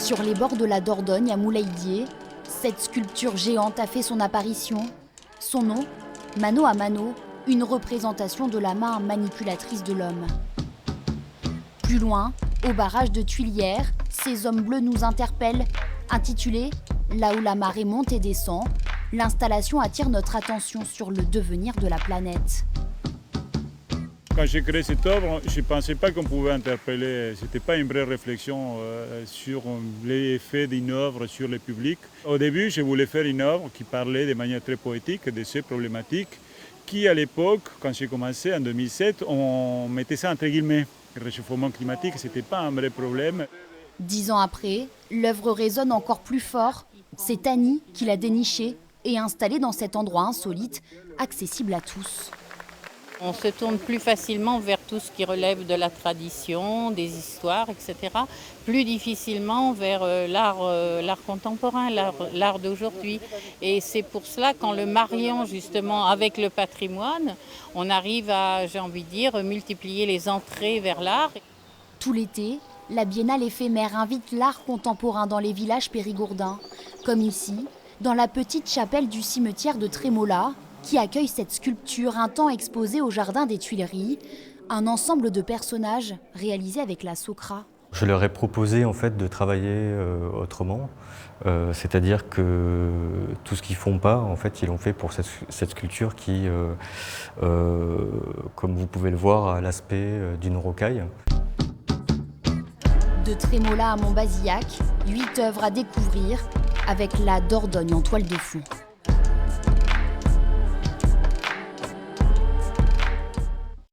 Sur les bords de la Dordogne, à Moulaïdier, cette sculpture géante a fait son apparition. Son nom, Mano à Mano, une représentation de la main manipulatrice de l'homme. Plus loin, au barrage de Tuilière, ces hommes bleus nous interpellent. Intitulé « Là où la marée monte et descend », l'installation attire notre attention sur le devenir de la planète. Quand j'ai créé cette œuvre, je ne pensais pas qu'on pouvait interpeller. Ce n'était pas une vraie réflexion sur l'effet d'une œuvre sur le public. Au début, je voulais faire une œuvre qui parlait de manière très poétique de ces problématiques qui, à l'époque, quand j'ai commencé en 2007, on mettait ça entre guillemets. Le réchauffement climatique, ce n'était pas un vrai problème. 10 ans après, l'œuvre résonne encore plus fort. C'est Annie qui l'a dénichée et installée dans cet endroit insolite, accessible à tous. On se tourne plus facilement vers tout ce qui relève de la tradition, des histoires, etc. Plus difficilement vers l'art contemporain, l'art d'aujourd'hui. Et c'est pour cela qu'en le mariant justement avec le patrimoine, on arrive à, j'ai envie de dire, multiplier les entrées vers l'art. Tout l'été, la biennale éphémère invite l'art contemporain dans les villages périgourdins, comme ici, dans la petite chapelle du cimetière de Trémola, qui accueille cette sculpture un temps exposée au jardin des Tuileries, un ensemble de personnages réalisés avec la Socra. Je leur ai proposé en fait de travailler autrement, c'est-à-dire que tout ce qu'ils font pas, en fait, ils l'ont fait pour cette sculpture qui, comme vous pouvez le voir, a l'aspect d'une rocaille. De Trémola à Montbazillac, 8 œuvres à découvrir avec la Dordogne en toile de fond.